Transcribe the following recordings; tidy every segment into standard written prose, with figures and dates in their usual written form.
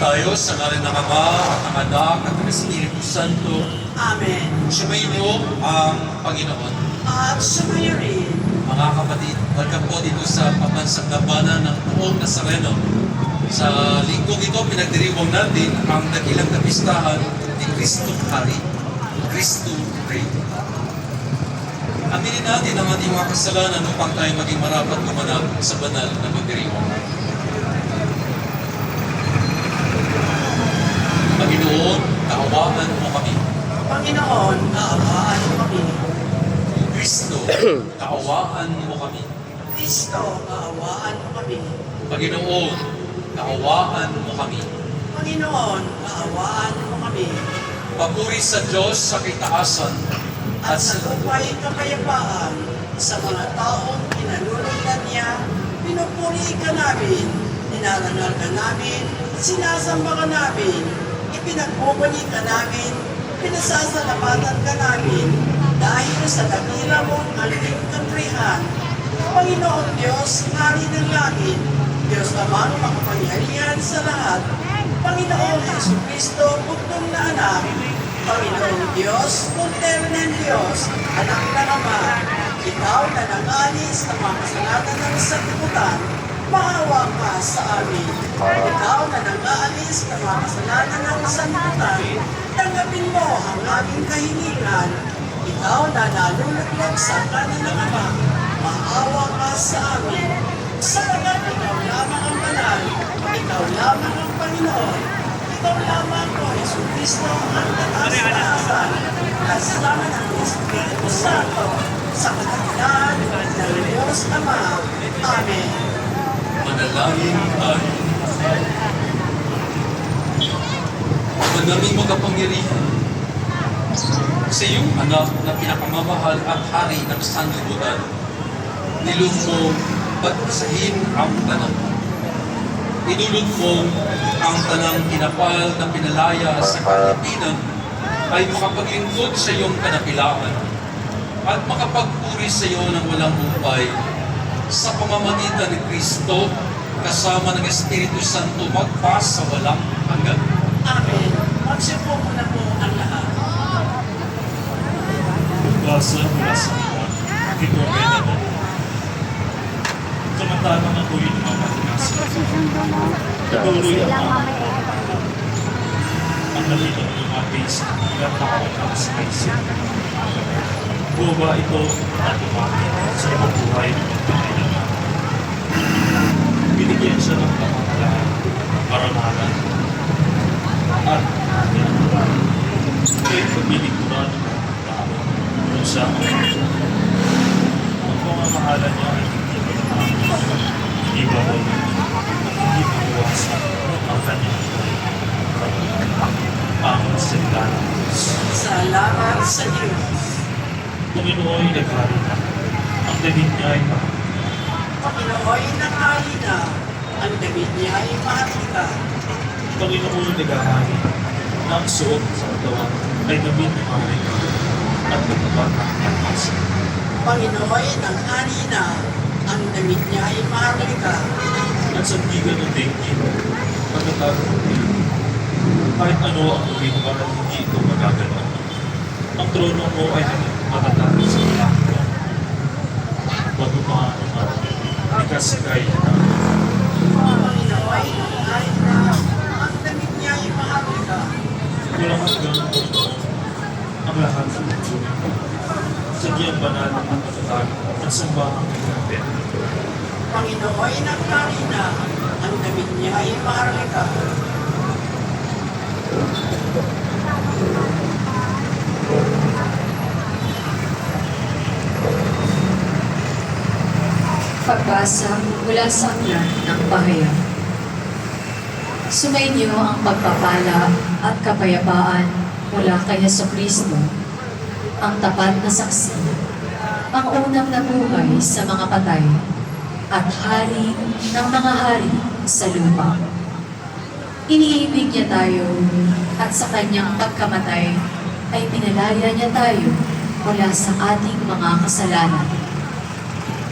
tayo sa ngalan ng Ama at ng Anak at ng Espiritu Santo. Amen. Sumainyo ang Panginoon. At sumayo rin. Mga kapatid, welcome po dito sa pambansang labanan ng buong Nazareno. Sa linggong ito, pinagdiriwang natin ang dakilang kapistahan ni Kristo Hari, Kristo Rey. Aminin natin ang ating mga kasalanan upang tayo maging marapat gumanap sa banal na pagdiriwang. Panginoon, kaawaan mo kami. Panginoon, kaawaan mo kami. Kristo, kaawaan mo kami. Kristo, kaawaan mo kami. Panginoon, kaawaan mo kami. Panginoon, kaawaan mo kami. Papuri sa Diyos sa kitaasan At sa lupa'y kapayapaan, sa mga taong kinalulugdan niya, pinupuri ka namin, dinarangal ka namin, sinasamba ka namin, ipinagbubali ka namin, pinasasalamatan ka namin, dahil sa dakila mong aling kaprihan. Panginoon Diyos, Hari ng langit, Diyos amang makapangyarihan sa lahat, Panginoong Jesucristo, bugtong na anak, Panginoong Diyos, puntero ng Diyos, anak ng Ama, ikaw na nag-alis ng mga kasalanan ng sanlibutan, maawa ka sa amin. Ikaw na nag-aalis ng mga kasalanan ng sanlibutan, tanggapin mo ang aming kahilingan. Ikaw na naluluklog sa kanan ng Ama, maawa ka sa amin. Sapagat ikaw lamang ang banal, ikaw lamang ang Panginoon, ikaw lamang po, Jesucristo, ang kataas-taasan, kasama ng Espiritu Santo, sa kadakilaan ng Diyos Ama. Amen. Manalangin tayo. Manaming makapangyarihan sa iyong anak na pinakamamahal at hari ng sanlibutan, nilog mo pagpasahin ang tanang. Inulog mo ang tanang kinapal na pinalaya sa kalipinan ay makapaglingkod sa iyong kanakilaan at makapagpuri sa iyo ng walang upay sa pamamagitan ni Kristo kasama ng Espiritu Santo magpasa walang hanggan. Amen. Magsipo mo na po ang lahat. Basa mula sa mga ito ay naman. Samantalang ako'y namamatigas. Tuloy ang nalitang lumapit sa ilang nakawala sa isip. Buwa ito at lumapit sa ibang buhay ng pagkakailangan. Binigyan siya ng pamamalaan, paramahan, at pinaturan. Ito'y paglilingkuran ng mga tao kung siya ang ang pamamahala niya ay hindi bawal, hindi mabawasan ang kanyang ang salita ng Diyos. Salamat sa Diyos. Panginoon ay naghari na. Ang damit niya ay Panginoon naghari na. Ang damit niya ay mahalika. Panginoon ay naghahari na ang suot sa katawan ay damit ng mga at nagtapat ng pagpasa. Panginoon naghari na. Ang damit niya ay mahalika. At sa bigan ng daigdig, pagkatapos ng kahit ano ang gawin para hindi ito magagalaw. Ang trono mo ay naging matatag sa langit. Bago pa ang ikasikay na Panginoon naghari na. Ang damit niya ay mahalika. walang hanggang ang lahat ng mundo. Sa diyang banal at matatag at sambahang kapit. Panginoon naghari na. Ang damit niya ay mahalika. Pagbasa mula sa aklat ng Pahayag. Sumainyo ang pagpapala at kapayapaan mula kay Jesucristo, ang tapat na saksi, ang unang nabuhay sa mga patay, at hari ng mga hari sa lupa. Iniibig niya tayo at sa kanyang pagkamatay ay pinalaya niya tayo mula sa ating mga kasalanan.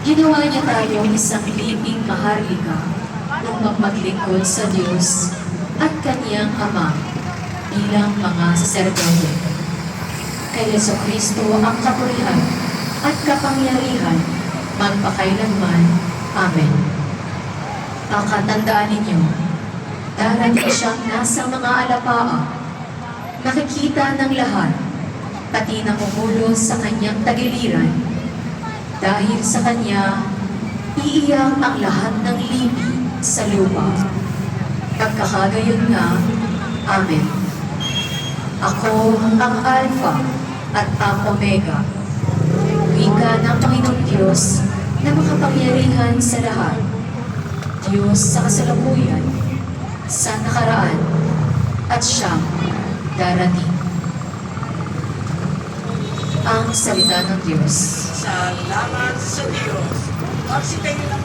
Ginawa niya tayong isang libing maharlika upang maglingkod sa Diyos at kaniyang ama bilang mga saserdote. Kay Jesucristo ang kapurihan at kapangyarihan magpakailanman. Amen. Pakatandaan ninyo, darating siyang nasa mga alapaa, nakikita ng lahat, pati namumulo sa kanyang tagiliran. Dahil sa kanya, iiyak ang lahat ng lipi sa lupa. Pagkakagayon nga, Amen. Ako ang Alpha at ang Omega, wika ng Panginoong Diyos na makapangyarihan sa lahat, Diyos sa kasalukuyan, sa nakaraan, at siyang darating. Ang salita ng Diyos. Salamat sa Diyos. Magsitayo na